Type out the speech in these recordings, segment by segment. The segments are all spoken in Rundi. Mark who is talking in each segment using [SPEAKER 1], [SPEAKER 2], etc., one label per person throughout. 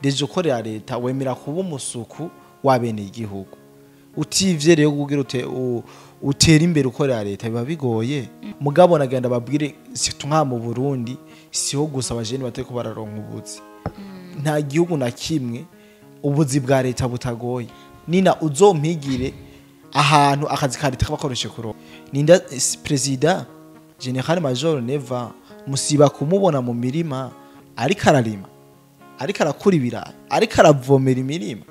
[SPEAKER 1] deje ukorera leta wemera kuba umusuku wabene igihugu utivye rero kugira utera imbere ukorera leta biba bigoye mugabo nagenda babwire nka mu Burundi siho gusa abajeni bateko bararonka ubuzi nta gihugu na kimwe ubuzi bwa leta butagoye nina uzompigire ahantu akazi ka leta kabakoreshe kuro ninda president general major Neva musiba kumubona mu mirima ariko ararima ariko arakura ibirayi ariko aravomera imirima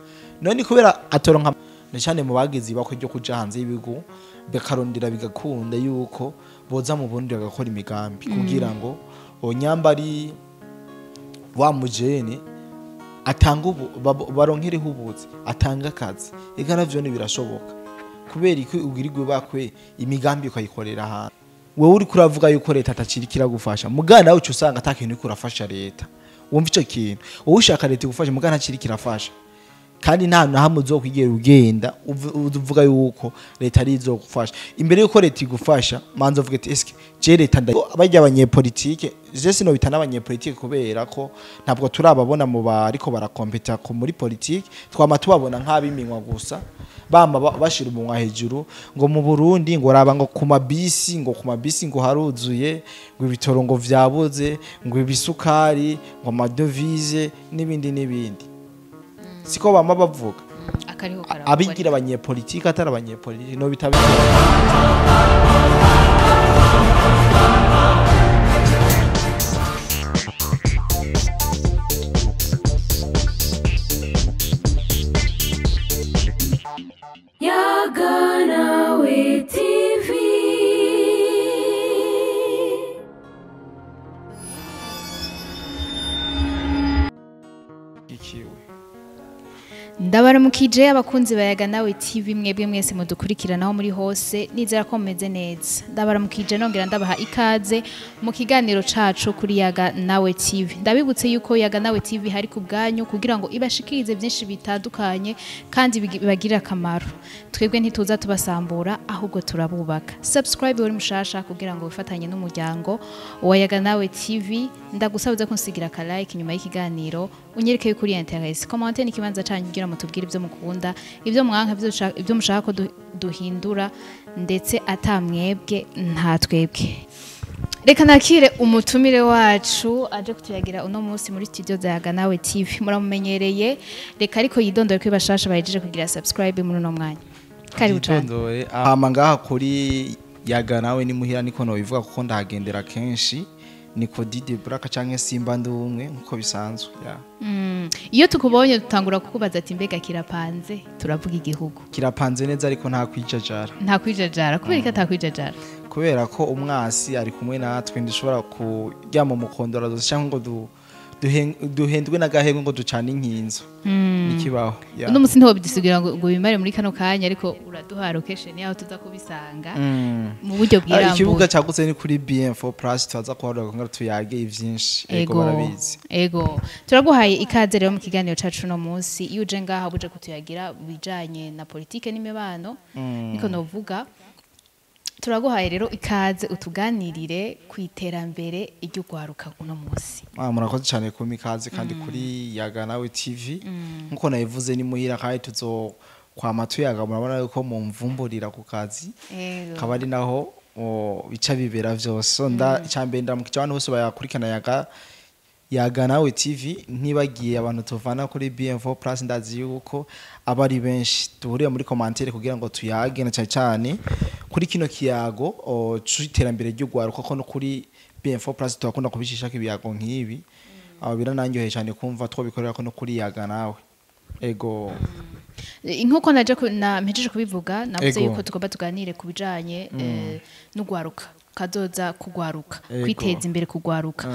[SPEAKER 1] none kubera atoronka cyane mu bagizi bako ryo kuja hanze y'ibigo bekarondera bigakunda yuko boza mu Burundi bagakora imigambi kugira ngo onyambari wa mujene atanga baronkere hubuzi atanga akazi ega navyo ni birashoboka kubera iki ubwirigwe bakwe imigambi ukayikorera hanze wewe uri kuravuga yuko leta atacirikira gufasha mugana nawe usanga atakintu kurafasha leta wumva ico kintu wowe ushaka leta gufasha mugana acirikira afasha kandi nta nahamwe uzokwigera ugenda uvuga yuko leta ari izogufasha imbere yuko leta igufasha manzo uvuga ati eske je leta abajya abanyepolitike je sino bitana abanyepolitike kubera ko ntabwo turababona mu bariko barakompeta ko muri politike twama tubabona nk'abiminywa gusa bama bashira umunwa hejuru ngo mu Burundi ngo raba ngo ku mabisi ngo haruzuye ngo ibitorongo vyabuze ngo ibisukari ngo amadovize n'ibindi siko bama bavuga abigira abanyepolitike atari abanyepolitike no bitabe
[SPEAKER 2] Yaganawe TV. Ndabaramukije abakunzi bayaganawe TV mwebwe mwese mudukurikiranaho muri hose nizera ko mumeze neza ndabaramukije nongera ndabaha ikaze mu kiganiro cacu kuri Yaganawe TV ndabibutse yuko Yaganawe TV hari ku bwanyu kugira ngo ibashikirize byinshi bitandukanye kandi bibagirira akamaro twebwe ntituza tubasambura ahubwo turabubaka subscribe uri mushasha kugira ngo wifatanye n'umuryango wa Yaganawe TV ndagusabuza kunsigira ka like nyuma y'ikiganiro unyereke kuri internet comment n'ikibanza canyu kugira mutubwire ibyo mukunda ibyo mwanka ibyo mushaka ko duhindura ndetse atamwebwe nta twebwe reka nakire umutumire wacu aje kutuyagira uno munsi muri studio za Yaganawe TV muramumenyereye reka ariko yidondore ko bashasha bahejeje kugira subscribe muri uno mwanya kari
[SPEAKER 1] utondore ama ngaha kuri Yaganawe ni muhira niko no bivuga kuko ndahagendera kenshi niko dide braka canke simba ndumwe nkuko bisanzwe ya
[SPEAKER 2] iyo tukubonye dutangura kukubaza ati mbega kirapanze turavuga igihugu
[SPEAKER 1] kirapanze neza ariko nta kwijajara
[SPEAKER 2] kubera ko atakwijajara
[SPEAKER 1] kubera ko umwasi ari kumwe natwe ndishobora kujya mu mukondora cyangwa ngo duhendwe n'agahenge ngo ducane inkinzo nikibaho
[SPEAKER 2] uno musi ntiho bidisugira ngo bimare muri kano kanya ariko uraduha location yaho tuza kubisanga mu buryo bwirambuye
[SPEAKER 1] ikibuga cyagutse ni kuri BM4+ twaza kuharura ngo tuyage ivyinshi ego barabizi
[SPEAKER 2] ego turaguhaye ikaze rero mu kiganiro cacu no munsi iyo uje ngaha buje kutuyagira bijanye na politike n'imibano niko novuga turaguhaye rero ikaze utuganirire ku iterambere iry'ugwaruka uno munsi
[SPEAKER 1] murakoze cyane ku mikaze kandi kuri Yaganawe TV nkuko nayivuze ni muhira kandi tuzo kwama tuyaga murabona yuko mu mvumburira ku kazi kaba ari naho bica bibera vyose cyambe ndamukije abantu bose bayakurikana Yaganawe TV ntibagiye abantu tuvana kuri BM4+ ndazi yuko abari benshi duhuriye muri commentaire kugira ngo tuyage na cyane kuri kino kiyago cy'iterambere ry'ugwaruka ko no kuri BM4+ twakunda kubishisha kibiyago nk'ibi birananyoheye cyane kumva twobikorera ko no kuri Yaganawe ego
[SPEAKER 2] inkuko mpejeje kubivuga navuze yuko tugomba tuganire kubijanye n'ugwaruka kazoza kugwaruka kwiteza imbere kugwaruka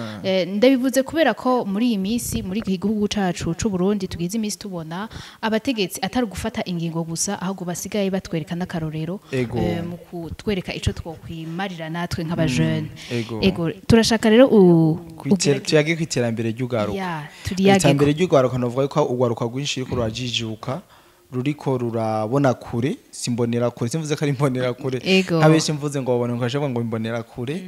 [SPEAKER 2] ndabivuze kubera ko muri iyi minsi muri igihugu cacu c'u Burundi tugize iminsi tubona abategetsi atari gufata ingingo gusa ahubwo basigaye batwereka n'akarorero mu kutwereka ico twokwimarira natwe nk'aba jeunes ego turashaka rero
[SPEAKER 1] tuyage kwiterambere ry'ugaruka iterambere ry'ugaruka novuga yuko ugwaruka gwinshi riko rurajijuka ruriko rurabona kure simbonera kure simvuze ko ari mbonera kure abenshi mvuze ngo babone nkashaka ngo mbonera kure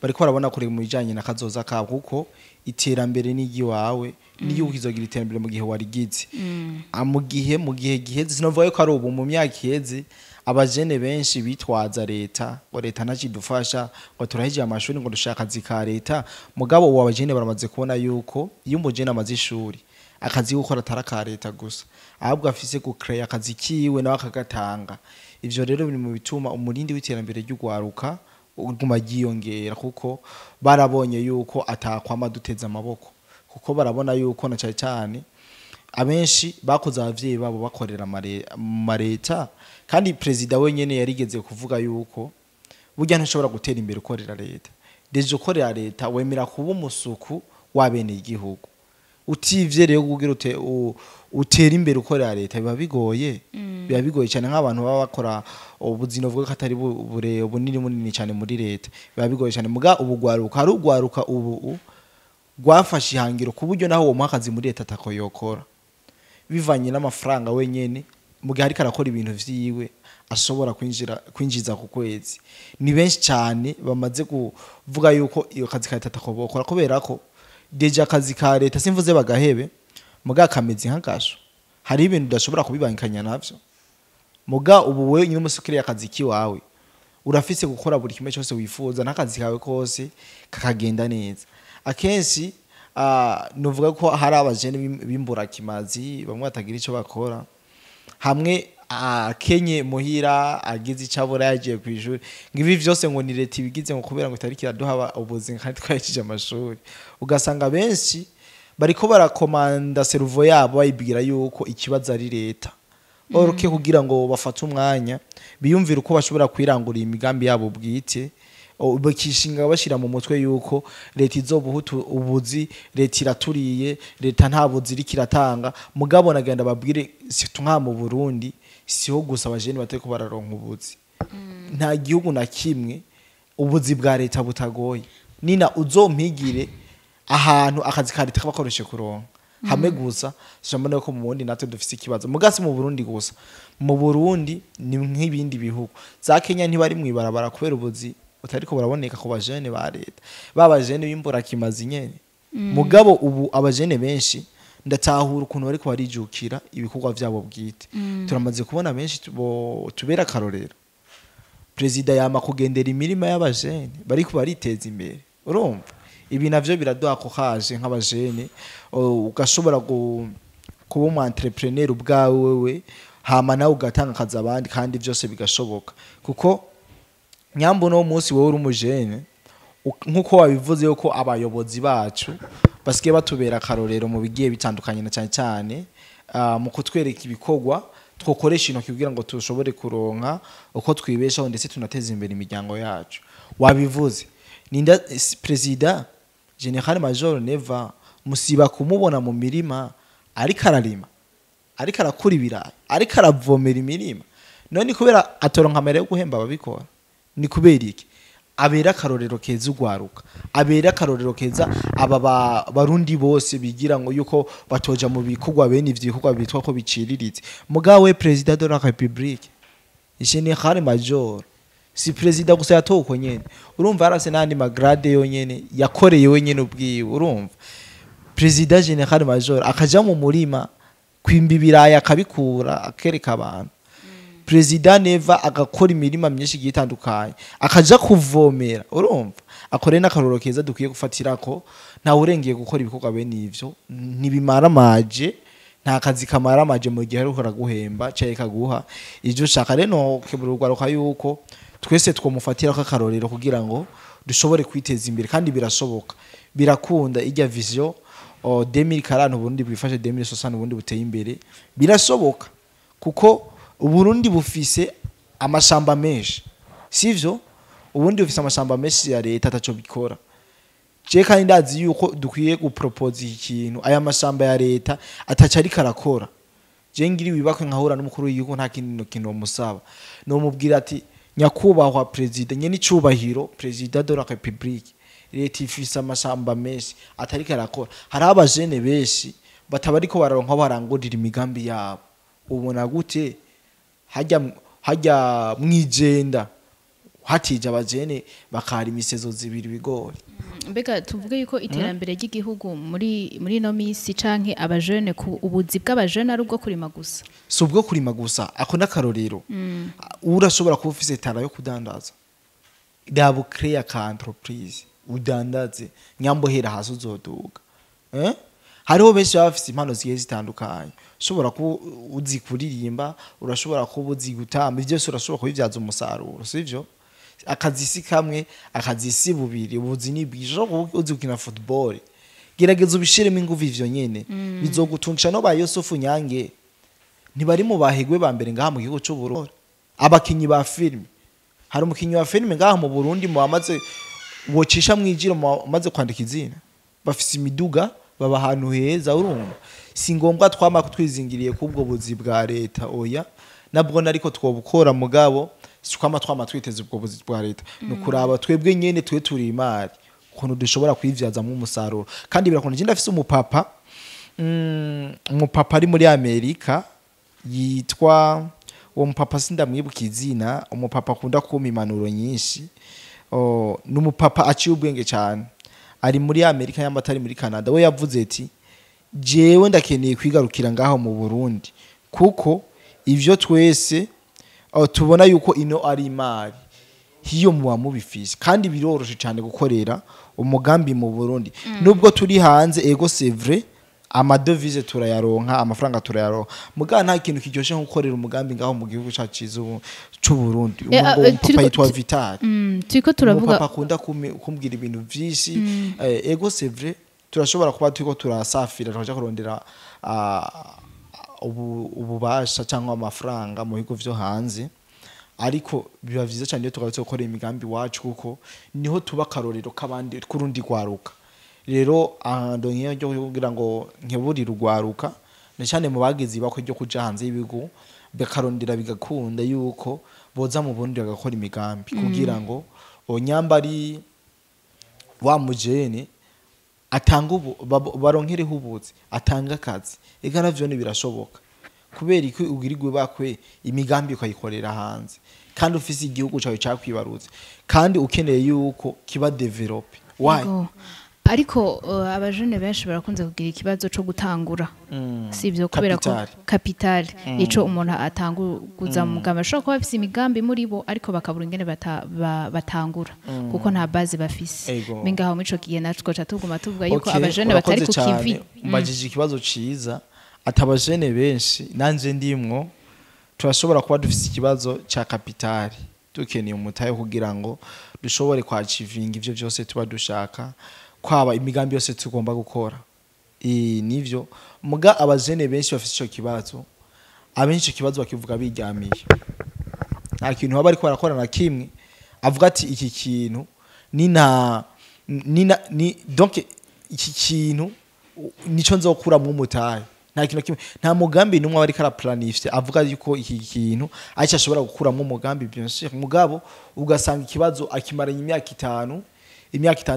[SPEAKER 1] bariko barabona kure mu bijanye na kazoza kabo kuko iterambere n'igi wawe n'igihugu kizogira iterambere mu gihe warigize mu gihe giheze sinovuga ko ari ubu mu myaka iheze abajene benshi bitwaza leta ngo leta ntakidufasha ngo turahije amashuri ngo dushaka akazi ka leta mugabo uwo abajene baramaze kubona yuko iyo umujene amaze ishuri akazi gukora atari ka leta gusa ahubwo afise gucreate akazi kiwe nawe akagatanga ivyo rero biri mu bituma umurindi w'iterambere ry'ugwaruka uguma giyongera kuko barabonye yuko atakwama duteza amaboko kuko barabona yuko na cyane abenshi bakoze abavyeyi babo bakorera mareta kandi president wenyene yarigeze kuvuga yuko burya ntashobora gutera imbere ukorera leta deje ukorera leta wemera kuba umusuku wabene igihugu utivye rero kugira utera imbere ukorera leta biba bigoye cyane nk'abantu baba bakora ubuzino vuga ko atari bunini cyane muri leta biba bigoye cyane muga ubugwaruka hari ugwaruka ubu gwafashe ihangiro ku buryo naho uwo mwakazi muri leta atako yokora bivanye n'amafaranga wenyene mu gihe ariko arakora ibintu vyiwe ashobora kwinjiza ku kwezi ni benshi cyane bamaze kuvuga yuko iyo kazi ka leta atako bokora kubera ko deje akazi ka leta simvuze bagahebe muga kameze nk'agasho hari ibintu udashobora kubibangikanya navyo muga ubu we nyine umusukiriye akazi kiwawe urafise gukora buri kimwe cyose wifuza n'akazi kawe kose kakagenda neza akenshi nuvuga ko hari abajene bimburakimazi bamwe batagira ico bakora hamwe Kenye muhira agize icabura yagiye kwishuri ngibi vyose ngo ni leta ibigize ngo kubera ngo itariki iraduha ubuzima kandi twahishije amashuri ugasanga benshi bariko barakomanda servo yabo bayibwira yuko ikibazo ari leta oroke kugira ngo bafate umwanya biyumvira uko bashobora kwirangura imigambi yabo bwite bakishinga bashira mu mutwe yuko leta izobuhutu ubuzi leta iraturiye leta nta buzi rikiratanga mugabo nagenda babwire nka mu Burundi siho gusa abajene bateko bararonka ubuzi nta gihugu na kimwe ubuzi bwa leta butagoye nina uzompigire ahantu akazi ka leta kabakoreshe kuronka hamwe gusa shamane ko mu Burundi natwe dufise ikibazo mugasi mu Burundi gusa mu Burundi ni nk'ibindi bihugu za Kenya ntibari mwibarabara kubera ubuzi utariko buraboneka ku bajene ba leta babajene bimburakimazi nyene mugabo ubu abajene benshi ndatahura ukuntu bari ko barijukira ibikorwa vyabo bwite turamaze kubona benshi tubera karorero president yama kugendera imirima y'abajene bari ko bariteza imbere urumva ibi navyo biraduha ko haje nk'abajene ugashobora kuba umu entrepreneur ubwawe wewe hama nawe ugatanga akazi abandi kandi byose bigashoboka kuko nyambo no munsi wowe uri umujene nkuko wabivuze yuko abayobozi bacu basigaye batubera karorero mu bigiye bitandukanye na cyane cyane mu kutwereka ibikorwa twokoresha intoki kugira ngo tushobore kuronka uko twibeshaho ndetse tunateza imbere imiryango yacu wabivuze ninda president General Major Neva musiba kumubona mu mirima ariko ararima ariko arakura ibirayi ariko aravomera imirima none kubera atoronka amere yo guhemba ababikora ni kubera iki abera karorero keza ugwaruka abera karorero keza aba barundi bose bigira ngo yuko batoja mu bikugwa bene ivyikugwa bitwa ko biciriritse mugawe president de la République General Major si president gusa yatoko nyene urumva yarase nandi magrade yonyene yakoreye wenyene ubwiwe urumva president General Major akaja mu murima kwimba ibiraya akabikura akereka abantu president Neva agakora imirima myinshi gitandukanye akaja kuvomera urumva akore n'akaroro keza dukwiye gufatirako nta urengeye gukora ibikorwa bene ivyo ntibimara maje nta kazi kamara maje mu gihe ariko raguhemba cyaye kaguha ivyo shaka reno keburugwaruka yuko twese twomufatira ko akarorero kugira ngo dushobore kwiteza imbere kandi birashoboka birakunda ijya vision 2040 Burundi bwifashe 2060 Burundi buteye imbere birashoboka kuko Uburundi bufise amashamba menshi sivyo ubundi bufise amashamba menshi ya leta ataco bikora je kandi ndazi yuko dukwiye gupropose ikintu aya mashamba ya leta ataca ari karakora je ngiri wibakwe nkahura n'umukuru w'igihugu nta kintu musaba no mubwira ati nyakubahwa president nyene icubahiro president de la République leta ifise amashamba menshi atari karakora hari abajene benshi batabariko bararonka barangurira imigambi yabo ubona gute hajya mwijenda hatije abajene bakari imisezo zibiri bigori
[SPEAKER 2] mbega tuvuge yuko iterambere ry'igihugu muri no misi canke abajene ku ubuzi bw'abajene ari ubwo kurima gusa
[SPEAKER 1] si ubwo kurima gusa ako n'akarorero urashobora kuba ufise tara yo kudandaza dabo create ka entreprise udandaze nyambohera hasi uzoduga hariho benshi baba bafise impano zigiye zitandukanye ushobora kuba uzi kuririmba urashobora kuba uzi gutamba ivyo byose urashobora kubivyaza umusaruro sivyo akazi si kamwe akazi si bubiri ubuzi ni bwijo uzi gukina football gerageza ubishiremo ingufu ivyo nyene bizogutungisha no ba Yosefu Nyange ntibari mu bahigwe ba mbere ngaha mu gihugu cy'u Burundi abakinyi ba film hari umukinyi wa film ngaha mu Burundi mu bamaze wocisha mwijiro maze kwandika izina bafise imiduga baba ahantu heza urumva si ngombwa twama kutwizingiriye kubwo buzi bwa leta oya nabwo nariko twobukora mugabo sikwama twama twiteze ubwo buzi bwa leta nukuraba twebwe nyene twe turi imari kuntu dushobora kwivyaza mu musaruro kandi birakunda jinda afise umupapa ari muri Amerika yitwa uwo mupapa sindamwibuka izina umupapa akunda kuma impanuro nyinshi n'umupapa aciye ubwenge cyane ari muri Amerika y'amatari muri Canada we yavuze ati jewe ndakeneye kwigarukira ngaho mu Burundi kuko ivyo twese tubona yuko ino ari imari hiyo muba mubifise kandi biroroshe cyane gukorera umugambi mu Burundi nubwo turi hanze ego c'est vrai amadevise turayaronka amafaranga turayaronka muga nta kintu kiryoshe nko gukorera umugambi ngaho mu gihugu cyacizo cy'u Burundi umupapa yitwa Vital
[SPEAKER 2] turiko turavuga
[SPEAKER 1] umupapa akunda kumbwira ibintu vyinshi ego c'est vrai turashobora kuba turiko turasafira turaja kurondera ububasha cyangwa amafaranga mu bigo vyo hanze ariko biba vyiza cyane iyo tugarutse gukora imigambi wacu kuko niho tuba karorero kabandi kurundi gwaruka rero ndonye ryo kugira ngo nkeburira ugwaruka cyane mu bagezi bako ryo kuja hanze y'ibigo bekarondera bigakunda yuko boza mu Burundi bagakora imigambi kugira ngo onyambari wa mujene atanga baronkereho ubuzi atanga akazi ega navyo birashoboka kubera iki ugirigwe bakwe imigambi ukayikorera hanze kandi ufise igihugu cyawe cyakwibaruze kandi ukeneye yuko kiba develop why
[SPEAKER 2] ariko abajene benshi barakunze kugira ikibazo cyo gutangura sivyo kubera ko capital ico umuntu atanguza mu mugambi ashobora kuba bafise imigambi muri bo ariko bakabura ingene batangura kuko nta base bafise mingaho mico kiye natwo catuguma tuvuga yuko abajene batari ku kivi
[SPEAKER 1] mbajije ikibazo ciza atabajene benshi nanje ndimwo turashobora kuba dufise ikibazo ca capital dukeneye umutaye kugira ngo dushobore kwachivinga ivyo byose tuba dushaka kwaba imigambi yose tugomba gukora nivyo muga abajene benshi bafite ico kibazo abenshi kibazo bakivuga biryamiye nta kintu baba ariko barakora na kimwe avuga ati iki kintu donc iki kintu nico nzokura mu mutaye nta kintu kimwe nta mugambi numwe bari kara planifye avuga yuko iki kintu acha ashobora gukura mu mugambi bien sûr mugabo ugasanga ikibazo akimaranye imyaka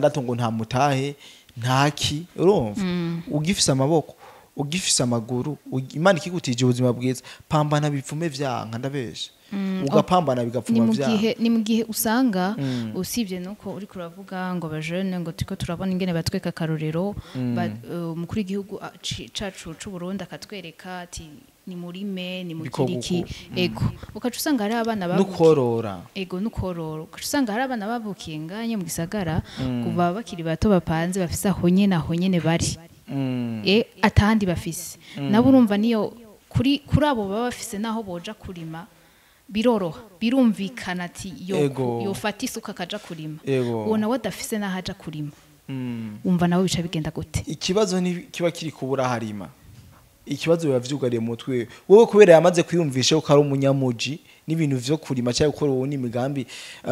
[SPEAKER 1] 6 ngo nta mutahe ntaki urumva ugifise amaboko ugifise amaguru Imana ikigutije ubuzima bwiza pambana bipfume vyanka ndabesha ugapambana bigapfuma vyanka
[SPEAKER 2] ni mugihe usanga usibye nuko uri kuravuga ngo abajene ngo tiko turabona ingene batweka karorero mukuri igihugu cacu c'u Burundi akatwereka ati ni murime ni mukiriki ego ukacu usanga hari abana
[SPEAKER 1] nukorora
[SPEAKER 2] ego nukorora ukacu usanga hari abana bavukiye nganye mu gisagara kuva bakiri bato bapanze bafise aho nyene bari atandi bafise nabo urumva niyo kuri abo baba bafise naho boja kurima biroroha birumvikana ati yo fata isuka kaja kurima uwo nawe adafise naho aja kurima umva nawe bica bigenda gute
[SPEAKER 1] ikibazo ni kiba kiri kubura harima ikibazo biba vyugariye mutwe wowe kubera yamaze kwiyumvisha ko ari umunyamuji n'ibintu vyo kurima cyangwa gukora uwo n'imigambi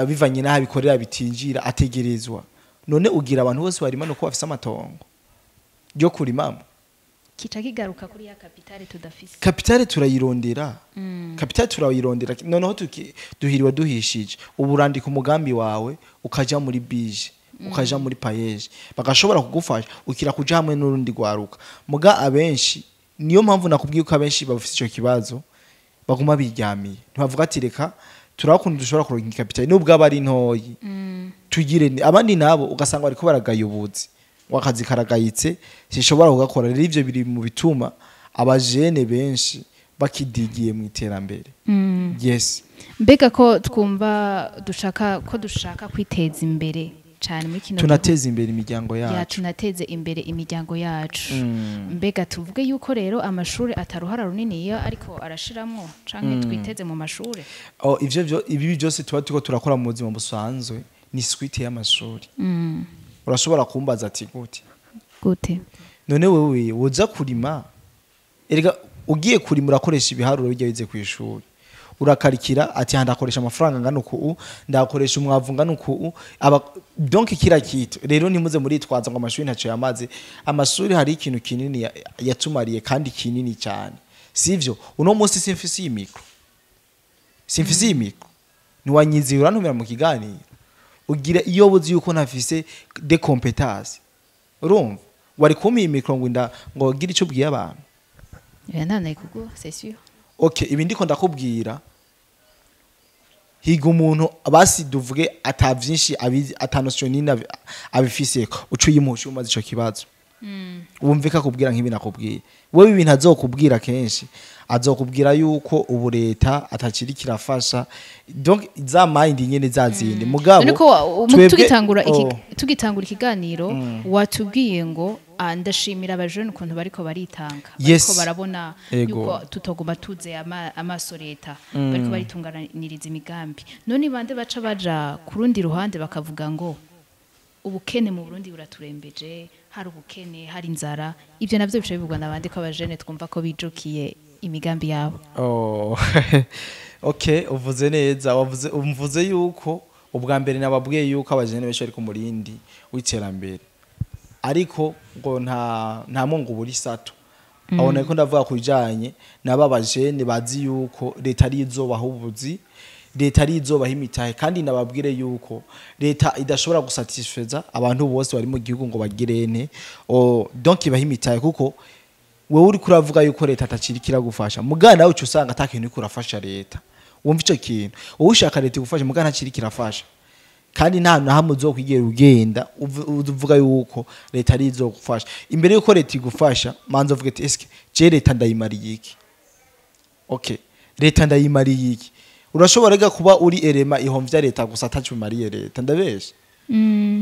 [SPEAKER 1] bivanye naho bikorera bitinjira ategerezwa none ugira abantu bose barima no ko bafise amatongo ryo kurimamo
[SPEAKER 2] kica kigaruka kuri ya kapitale tudafise
[SPEAKER 1] kapitale turayirondera kapitale turayirondera noneho duhiriwe duhishije uburandika umugambi wawe ukaja muri bije ukaja muri payeje bagashobora kugufasha ukira kuja hamwe n'urundi gwaruka muga abenshi niyo mpamvu nakubwiye ko abenshi bafite ico kibazo baguma biryamiye ntibavuga ati reka turakunda dushobora kuronka kapitale nubwo abari ntoyi tugire abandi nabo ugasanga bariko baragayobozi wakazi karagayitse sishobora kugakora rero ivyo biri mu bituma abajene benshi bakidigiye mu iterambere. Yes,
[SPEAKER 2] mbega ko twumva dushaka kwiteza imbere cyane muri kino
[SPEAKER 1] tunateza imbere imiryango yacu,
[SPEAKER 2] tunateze imbere imiryango yacu. Mbega tuvuge yuko rero amashuri ataruhara runini iyo ariko arashiramwo canke twiteze mu mashuri.
[SPEAKER 1] Ibi byose tuba tuko turakora mu buzima busanzwe ni suite y'amashuri. Urashobora kumbaza ati gute none wewe woza kurima, erega ugiye kurima urakoresha ibiharuro bijya bize ku ishuri, urakarikira ati ndakoresha amafaranga ngano ku ndakoresha umwavu ngano ku donc kira kitu. Rero nimuze muri twaza ngo amashuri ntaco yamaze. Amashuri hari ikintu kinini yatumariye kandi kinini cyane, sivyo? Uno munsi simfisi imiko ni wanyizi urantumira mu kiganiro ugira iyo buzi yuko ntafise de compétence, urumva wari kumi imiko ngo gira ico bwiye abantu.
[SPEAKER 2] Nana ikugo c'est sûr.
[SPEAKER 1] Okay, ibi ndiko ndakubwira higa umuntu basi duvuge atavyinshi atanotionina abifiseko ucuyimusha umaze ico kibazo. Wumvika kubwira nk'ibi nakubwiye wewe ibintu azokubwira kenshi azokubwira yuko ubu leta atakiri kirafasha, donc za mind nyene zazindi mugabo
[SPEAKER 2] tugitangura ikiganiro watubwiye ngo ndashimira abajene ukuntu bariko baritanga,
[SPEAKER 1] bariko
[SPEAKER 2] barabona yuko tutogomba tuze amaso leta, bariko baritunganiriza imigambi. None bande baca baja kurundi ruhande bakavuga ngo ubukene mu Burundi buraturembeje, hari ubukene, hari inzara. Ivyo navyo bice bivugwa nabandi ko abajene twumva ko bijukiye imigambi yabo.
[SPEAKER 1] Okay, uvuze neza, umvuze yuko ubwa mbere nababwiye yuko abajene benshi ari ku murindi w'iterambere, ariko ngo nta mungu buri sato. Abona ko ndavuga kujanye nababajene bazi yuko leta ari izobaha ubuzi, leta ari izobaha imitahe, kandi nababwire yuko leta idashobora gusatisfeza abantu bose bari mu gihugu ngo bagirene donc ibaha imitahe, kuko wewe uri kuravuga yuko leta atakiri kiragufasha mugana ucu usanga atakintu uri kurafasha leta. Wumva ico kintu wowe ushaka leta igufasha mugana akiri kirafasha, kandi nta hamwe uzokwigera ugenda uvuga yuko leta ari izogufasha. Imbere yuko leta igufasha manzo uvuge ati eske je leta ndayimariye iki? Okay, leta ndayimariye iki? Urashobora rega kuba uri erema ihomvya leta gusa atacu mariye leta, ndabesha.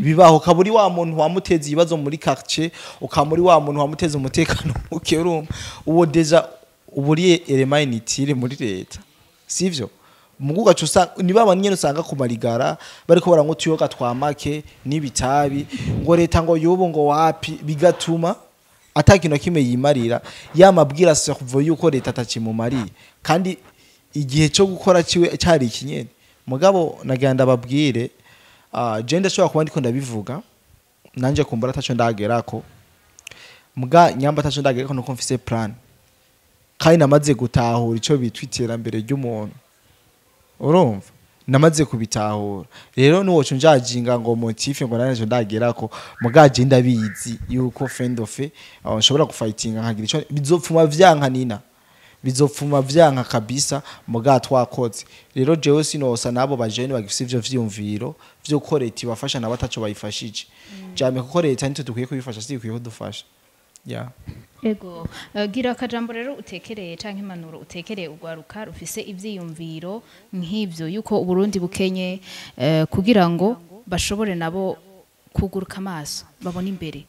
[SPEAKER 1] Bibaho kaburi wa muntu wamuteza ibibazo muri quartier, ukamuri wa muntu wamuteza umutekano uke, urumva uwo deja uburiye erema initire muri leta, sivyo? Muguga cyusa niba banyene usanga kumarigara bariko barangutuyoga twamake nibitabi ngo leta ngo yubo ngo wapi, bigatuma atakino kimwe yimarira yamabwira servo yuko leta atacimumariye, kandi igihe cyo gukora ciwe cyari ikinyene. Mugabo naganda babwire je ndashobora kuba ndiko ndabivuga nanje kumbura ataco ndagerako, muga nyamba ataco ndagerako nuko mfise plan, kandi namaze gutahura ico bitwitira mbere ry'umuntu, urumva namaze kubitahura. Rero nuwoco njajinga ngo motive ngo nanje ndagerako, mugaje ndabizi yuko friend of nshobora gufightinga nkagira ico bizopfuma vyankanina, bizopfuma vyanka kabisa muga twakoze. Rero jewe sinosa nabo bajene bagifise ivyo vyumviro vyo ko leta ibafasha na bataco bayifashije. Jame ko leta nito dukwiye kubifasha si dukwiye kudufasha. Yeah.
[SPEAKER 2] Ego gira akajambo rero utekereye canke impanuro utekereye ugwaruka rufise ivyiyumviro nk'ivyo yuko Burundi bukenye kugira ngo bashobore nabo kuguruka amaso babone imbere,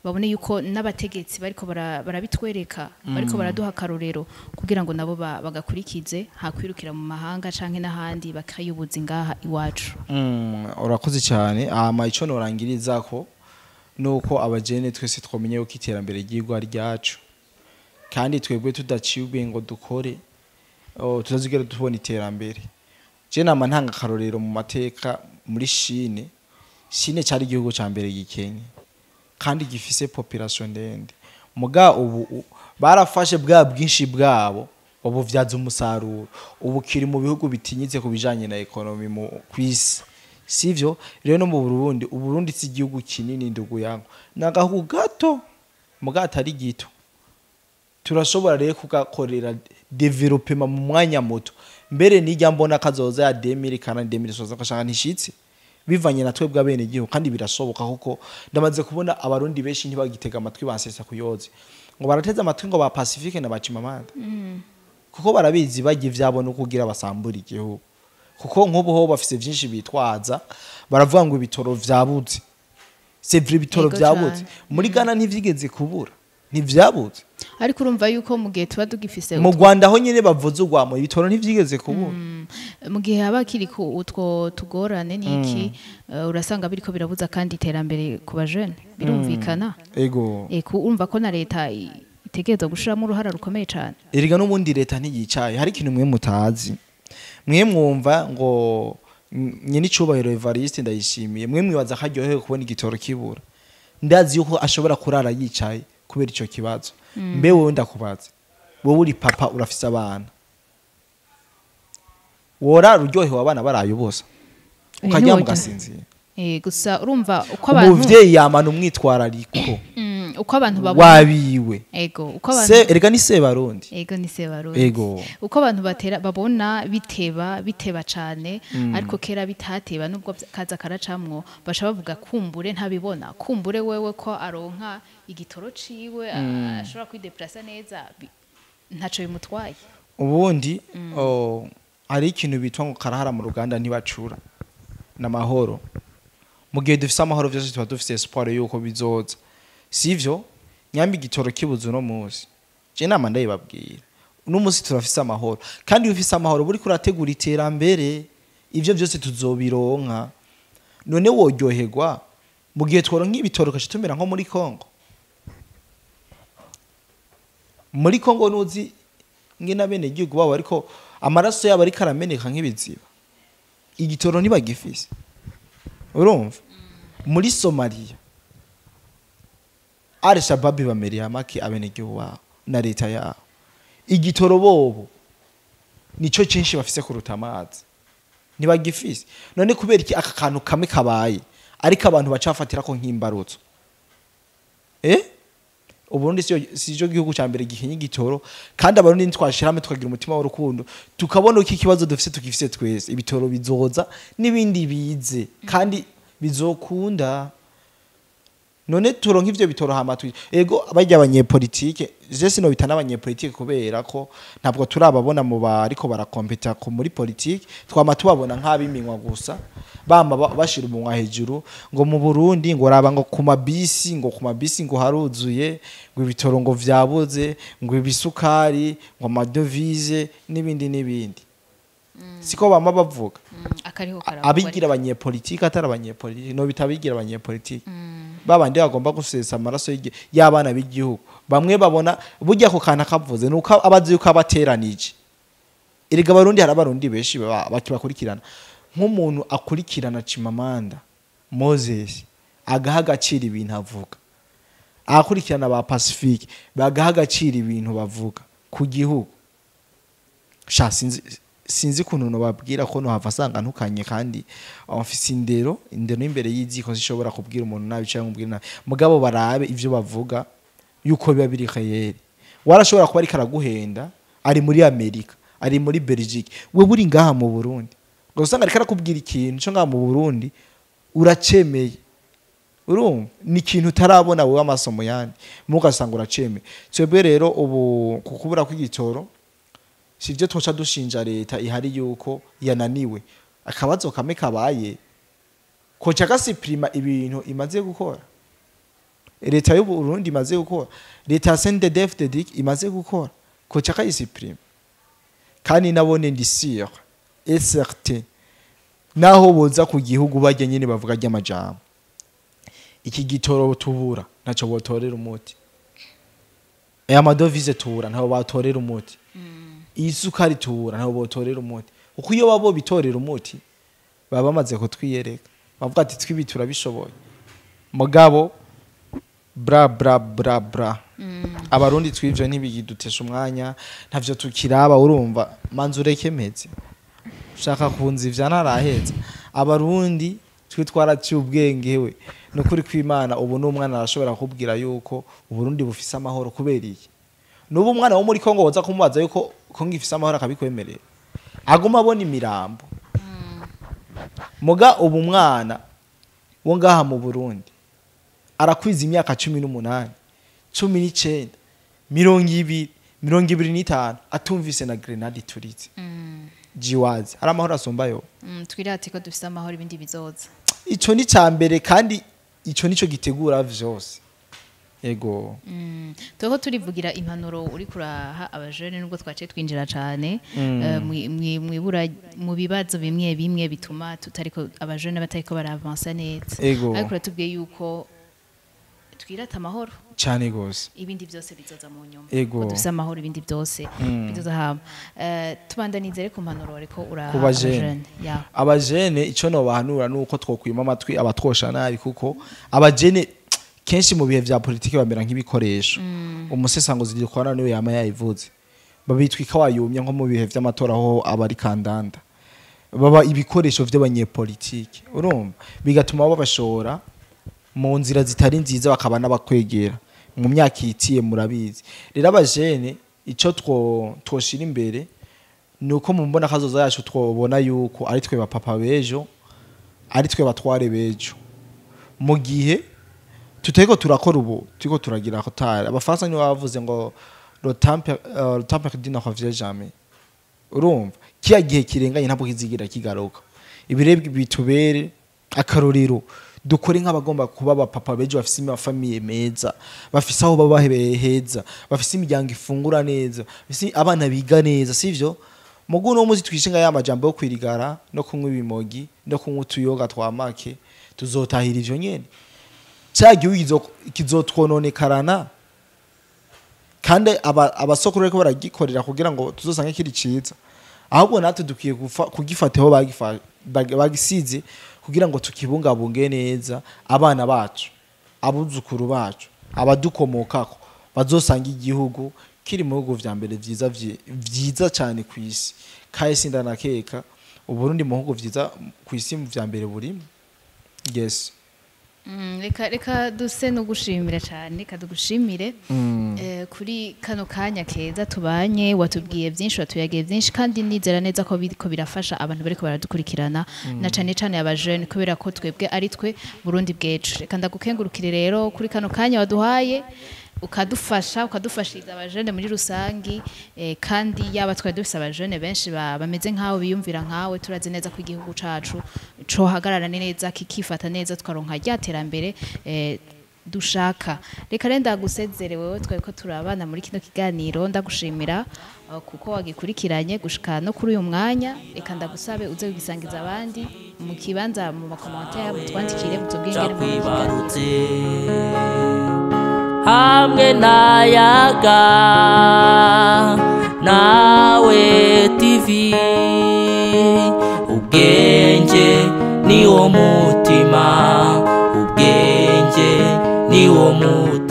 [SPEAKER 2] babone yuko n'abategetsi bariko barabitwereka, bariko baraduha karorero kugira ngo nabo bagakurikize hakwirukira mu mahanga canke n'ahandi bakayubuza ngaha iwacu.
[SPEAKER 1] Urakoze cyane. Ico norangiriza ko nuko abajene twese twomenye yuko iterambere ryigwa ryacu, kandi twebwe tudaciye ngo dukore tutazigera tubona iterambere. Je nama ntanga karorero mu mateka muri Chine cyari igihugu ca mbere gikenye kandi gifise population ndende, muga ubu barafashe bwa bwinshi bwabo ubu vyaza umusaruro, ubu kiri mu bihugu bitinyitse kubijanye na economy mu kwisi, sivyo? Rero no mu Burundi si igihugu kinini ndugu yangu, nagahugu gato muga atari gito. Turashobora rero kugakorera development mu mwanya muto, mbere nijya mbona kazoza ya 2000 kana 2000 kashaka ntishitse bivanye na twebwe abene igihugu kandi birashoboka kuko ndamaze kubona abarundi benshi ntibagitega amatwi bansesa kuyoze ngo barateze amatwi ngo ba Pacifique na bacimamanda kuko barabizi bagiye vyabo no kugira basambura igihugu kuko nk'ubu ho bafise vyinshi bitwaza baravuga ngo ibitoro vyabuze c'est vrai ibitoro vyabuze muri Ghana ntivyigeze kubura ntivyabuze
[SPEAKER 2] ariko urumva yuko mu gihe tuba dugifise
[SPEAKER 1] mu Rwanda ho nyene bavuze urwamo ibitoro ntivyigeze kubura
[SPEAKER 2] mu gihe haba kiri ku utwo tugorane niki urasanga biriko birabuza kandi iterambere ku bajene birumvikana
[SPEAKER 1] ego
[SPEAKER 2] urumva ko na leta itegerezwa gushiramo uruhara rukomeye cyane
[SPEAKER 1] erega n'ubundi leta ntiyicaye hari ikintu mwe mutazi mwe mwumva ngo nyine icubahiro Evariste ndayishimiye mwe mwibaza akaryohewe kubona igitoro kibura ndazi yuko ashobora kurara yicaye kubera ico kibazo mbe wowe ndakubaza wowe uri papa urafise abana wora ruryohewe abana barayo bose ukajya mugasinzira
[SPEAKER 2] gusa urumva uko abantu
[SPEAKER 1] umuvyeyi yamana umwitwarariko
[SPEAKER 2] uko abantu babona
[SPEAKER 1] wabiwe
[SPEAKER 2] uko abantu
[SPEAKER 1] erega ni Sebarundi
[SPEAKER 2] ni Sebarundi uko abantu babona biteba cane ariko kera bitateba nubwo kaza karacamwo basha bavuga kumbure ntabibona kumbure wewe ko aronka igitoro ciwe ashobora kwideplasa neza ntaco bimutwaye
[SPEAKER 1] ubundi hari ikintu bitwa ngo karahara mu ruganda ntibacura n'amahoro mu gihe dufise amahoro vyose tuba dufise espoir yuko bizoza sivyo nyambi igitoro kibuze no muzi je nama ndayibabwira uno musi turafise amahoro kandi ufise amahoro buri kurategura iterambere ivyo byose tuzobironka none woryoherwa mu gihe tworonka ibitoro kashitumira nko muri Kongo nuzi ngena bene igihugu babo ariko amaraso yabo ariko arameneka nk'ibiziba igitoro ntibagifise urumva muri Somalia Al-Shabaab bameriye amaki abenegihugu wabo na leta yabo igitoro bobo nico cinshi bafise kuruta amazi ntibagifise none kubera iki aka kantu kamwe kabaye ariko abantu bacafatira ko nk'imbarutso Uburundi sijo gihugu ca mbere gikenye igitoro kandi abarundi twashirame tukagira umutima w'urukundo tukabona uko ikibazo dufise tukifise twese ibitoro bizoza nibindi bize kandi bizokunda none turonka ivyo bitoro hama ego bajya abanyepolitike je sino bitana abanyepolitike kubera ko ntabwo turababona mu bariko barakompeta ko muri politique twama tubabona nk'abiminywa gusa bama bashira umunwa hejuru ngo mu Burundi ngo raba ngo ku mabisi ngo haruzuye ngo ibitoro ngo vyabuze ngo ibisukari ngo amadovize n'ibindi siko bama bavuga abigira abanyepolitike atari abanyepolitike no bitabigira abanyepolitike babandi bagomba gusesa amaraso y'abana b'igihugu bamwe babona burya ko kana kavuze nuko abazi yuko abateranije erega abarundi hari abarundi benshi bakibakurikirana nk'umuntu akurikirana Chimamanda Moses agahagacira ibintu avuga akurikirana ba Pacifique bagahagacira ibintu bavuga ku gihugu sinzi kuntu no babwira ko no havasanga ntukanye kandi ofisi indero imbere y'iziko zishobora kubwira umuntu nabi cyangwa kubwira nabi mugabo barabe ivyo bavuga yuko biba biri khayeri warashobora kuba ari karaguhenda ari muri Amerika ari muri Belgique we buri ngaha mu Burundi ngo usanga ari karakubwira ikintu cyo ngaha mu Burundi uracemeye urumva ni ikintu utarabona wowe amasomo yandi mugasanga uracemeye twebwe rero ubu kukubura kw'igitoro sivyo twoca dushinja leta ihari yuko yananiwe akabazo kame kabaye ko chaka siprima ibintu imaze gukora leta y'u Burundi imaze gukora leta CNDD-FDD imaze gukora ko chaka isiprima kandi nabone ndisire et certain naho boza ku gihugu bajya nyine bavuga ry'amajambo iki gitoro tubura naco botorera umuti amadovize tubura ntaho batorera umuti isukari tubura ntaho botorera umuti uko iyo babo bitorera umuti baba bamaze kutwiyereka bavuga ati twibi turabishoboye mugabo bra abarundi twivyo ntibigidutesha umwanya ntavyo tukiraba urumva manzureke meze ushaka kunzi ivya naraheza abarundi twitwaraciye ubwengewe no kuri kw'Imana ubu n'umwana arashobora kubwira yuko uburundi bufise amahoro kubera iki nubu umwana wo muri Kongo woza kumubaza yuko Kongo ifise amahoro akabikwemerera aguma abona imirambo muga ubu mwana wo ngaha mu Burundi arakwiza imyaka 18 19 20 25 atumvise na grenade turitse jiwazi ari amahoro asombayo
[SPEAKER 2] twirate ko dufise amahoro ibindi bizoza
[SPEAKER 1] ico ni cyambere kandi ico nico gitegura vyose ego
[SPEAKER 2] toho turivugira impanuro uri kuraha abajene nubwo twaciye twinjira cyane mwibura mu bibazo bimwe bimwe bituma tutariko abajene batariko baravansa neza ariko ratubwiye yuko twirata amahoro
[SPEAKER 1] cyane gose
[SPEAKER 2] ibindi byose bizoza mu nyuma dufise amahoro ibindi byose bizoza hama tubandanizere ku mpanuro ariko uraha
[SPEAKER 1] abajene ico no bahanura nuko twokwima amatwi abatwosha nabi kuko abajene kenshi mu bihe vya politike bamera nk'ibikoresho umusesango zigikwana niwe yama yayivuze babitwika wayumye nko mu bihe vy'amatora aho abari kandanda baba ibikoresho vy'abanyepolitike urumva bigatuma babashora mu nzira zitari nziza bakaba n'abakwegera mu myaka itiye murabizi rero abajene ico twoshira imbere nuko mu mbona kazoza yacu twobona yuko ari twe bapapa bejo ari twe batware bejo mu gihe tuteko turakora ubu turiko turagira kotari abafaransa ni bavuze ngo le temps perdu ne revient jamais urumva kiya gihe kirenganye ntabwo kizigira kigaruka ibirebwe bitubere akarorero dukore nk'abagomba kuba abapapa bejo bafise amafamiye meza bafise aho baba heza bafise imiryango ifungura neza bafise abana biga neza sivyo mugu no muzi twishinga y'amajambo yo kwirigara no kunywa ibimogi no kunywa utuyoga twamake tuzotahira ivyo nyene cyagiye kizotwononekarana kandi abasokuru ariko baragikorera kugira ngo tuzosange kiri ciza ahubwo natwe dukiye kugifateho bagisize kugira ngo tukibungabunge neza abana bacu abuzukuru bacu abadukomokako bazosanga igihugu kiri mu bihugu vya mbere vyiza cyane ku isi kaye sindanakeka Uburundi mu bihugu vyiza ku isi mu vya mbere burimo yes
[SPEAKER 2] reka duse no gushimira cyane kadugushimire kuri kano kanya keza tubanye watubwiye byinshi watuyagiye byinshi kandi nizera neza ko birafasha abantu bariko baradukurikirana na cyane cyane abajene kubera ko twebwe ari twe Burundi bwecu reka ndagukengurukire rero kuri kano kanya waduhaye ukadufashiriza abajene muri rusangi kandi yaba twari dufise abajene benshi bameze nkaho biyumvira nkawe turazi neza ko igihugu cacu co hagarara neza kikifata neza tukaronka ryaterambere dushaka reka rero ndagusezere wewe twari ko turabana muri kino kiganiro ndagushimira kuko wagikurikiranye gushika no kuri uyu mwanya reka ndagusabe uze kugisangiza abandi mu kibanza mu makommentaire mutwandikire mutubwire
[SPEAKER 3] hamwe nayaga nawe TV ubwenge niwo mutima ubwenge niwo mutima